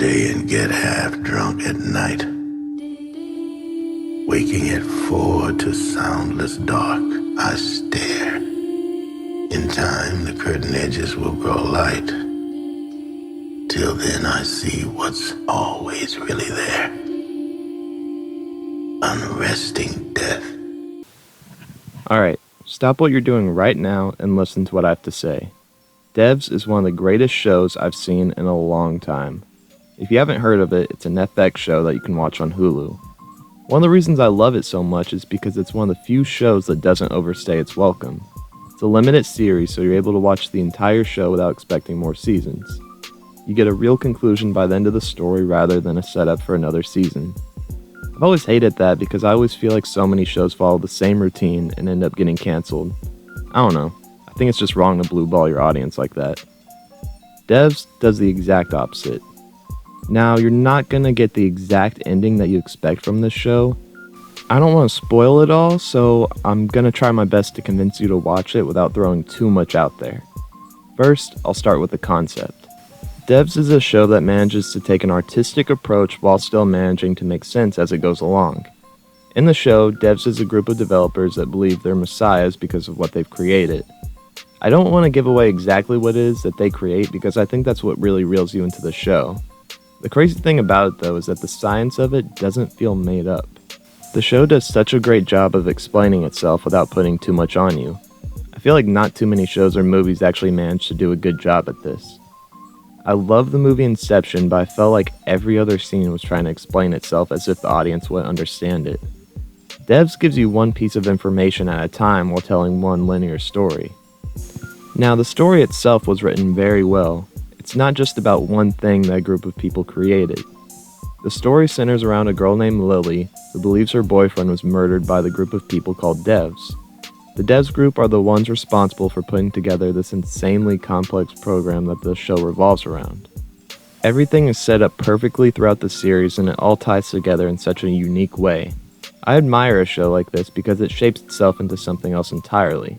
day and get half drunk at night, waking at 4 to soundless dark, I stare. In time, the curtain edges will grow light. Till then, I see what's always really there. Unresting death. Alright, stop what you're doing right now and listen to what I have to say. Devs is one of the greatest shows I've seen in a long time. If you haven't heard of it, it's an FX show that you can watch on Hulu. One of the reasons I love it so much is because it's one of the few shows that doesn't overstay its welcome. It's a limited series, so you're able to watch the entire show without expecting more seasons. You get a real conclusion by the end of the story rather than a setup for another season. I've always hated that because I always feel like so many shows follow the same routine and end up getting canceled. I don't know, I think it's just wrong to blue ball your audience like that. Devs does the exact opposite. Now, you're not gonna get the exact ending that you expect from this show. I don't want to spoil it all, so I'm gonna try my best to convince you to watch it without throwing too much out there. First, I'll start with the concept. Devs is a show that manages to take an artistic approach while still managing to make sense as it goes along. In the show, Devs is a group of developers that believe they're messiahs because of what they've created. I don't want to give away exactly what it is that they create because I think that's what really reels you into the show. The crazy thing about it though is that the science of it doesn't feel made up. The show does such a great job of explaining itself without putting too much on you. I feel like not too many shows or movies actually manage to do a good job at this. I love the movie Inception, but I felt like every other scene was trying to explain itself as if the audience would understand it. Devs gives you one piece of information at a time while telling one linear story. Now, the story itself was written very well. It's not just about one thing that a group of people created. The story centers around a girl named Lily who believes her boyfriend was murdered by the group of people called Devs. The Devs group are the ones responsible for putting together this insanely complex program that the show revolves around. Everything is set up perfectly throughout the series and it all ties together in such a unique way. I admire a show like this because it shapes itself into something else entirely.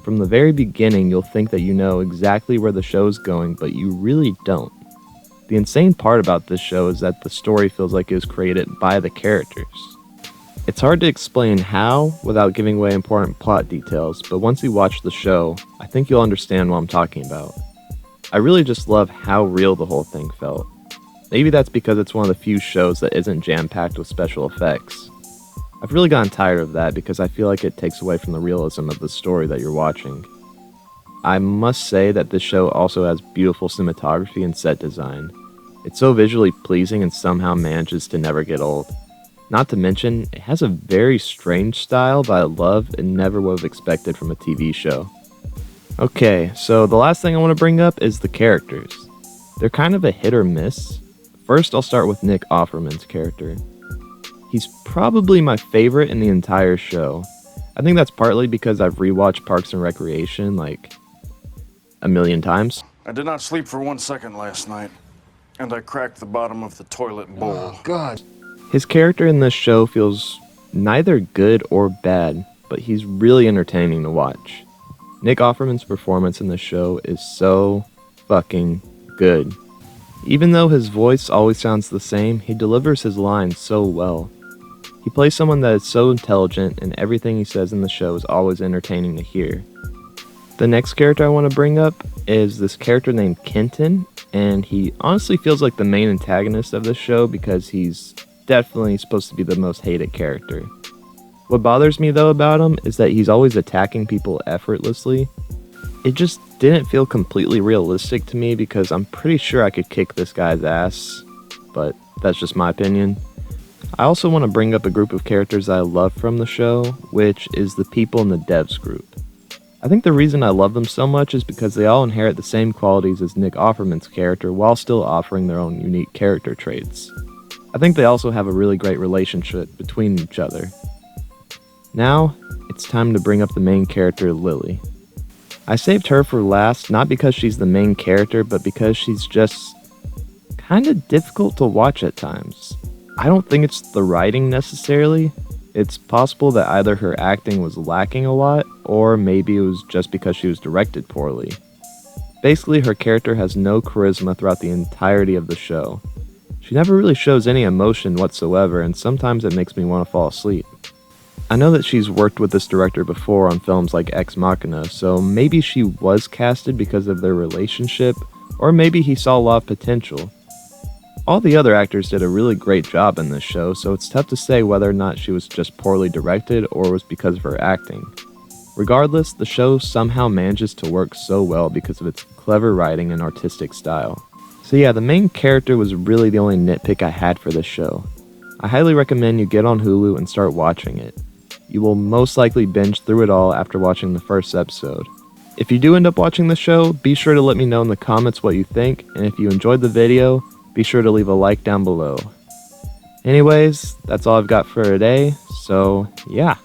From the very beginning, you'll think that you know exactly where the show is going, but you really don't. The insane part about this show is that the story feels like it was created by the characters. It's hard to explain how without giving away important plot details, but once you watch the show, I think you'll understand what I'm talking about. I really just love how real the whole thing felt. Maybe that's because it's one of the few shows that isn't jam-packed with special effects. I've really gotten tired of that because I feel like it takes away from the realism of the story that you're watching. I must say that this show also has beautiful cinematography and set design. It's so visually pleasing and somehow manages to never get old. Not to mention, it has a very strange style that I love and never would have expected from a TV show. Okay, so the last thing I want to bring up is the characters. They're kind of a hit or miss. First, I'll start with Nick Offerman's character. He's probably my favorite in the entire show. I think that's partly because I've rewatched Parks and Recreation like a million times. I did not sleep for 1 second last night, and I cracked the bottom of the toilet bowl. Oh, God. His character in this show feels neither good or bad, but he's really entertaining to watch. Nick Offerman's performance in this show is so fucking good. Even though his voice always sounds the same, he delivers his lines so well. He plays someone that is so intelligent, and everything he says in the show is always entertaining to hear. The next character I want to bring up is this character named Kenton, and he honestly feels like the main antagonist of this show because he's definitely supposed to be the most hated character. What bothers me though about him is that he's always attacking people effortlessly. It just didn't feel completely realistic to me because I'm pretty sure I could kick this guy's ass, but that's just my opinion. I also want to bring up a group of characters I love from the show, which is the people in the Devs group. I think the reason I love them so much is because they all inherit the same qualities as Nick Offerman's character while still offering their own unique character traits. I think they also have a really great relationship between each other. Now, it's time to bring up the main character, Lily. I saved her for last, not because she's the main character, but because she's just kinda difficult to watch at times. I don't think it's the writing necessarily. It's possible that either her acting was lacking a lot, or maybe it was just because she was directed poorly. Basically, her character has no charisma throughout the entirety of the show. She never really shows any emotion whatsoever, and sometimes it makes me want to fall asleep. I know that she's worked with this director before on films like Ex Machina, so maybe she was casted because of their relationship, or maybe he saw a lot of potential. All the other actors did a really great job in this show, so it's tough to say whether or not she was just poorly directed or was because of her acting. Regardless, the show somehow manages to work so well because of its clever writing and artistic style. So yeah, the main character was really the only nitpick I had for this show. I highly recommend you get on Hulu and start watching it. You will most likely binge through it all after watching the first episode. If you do end up watching the show, be sure to let me know in the comments what you think, and if you enjoyed the video, be sure to leave a like down below. Anyways, that's all I've got for today, so yeah,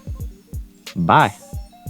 bye.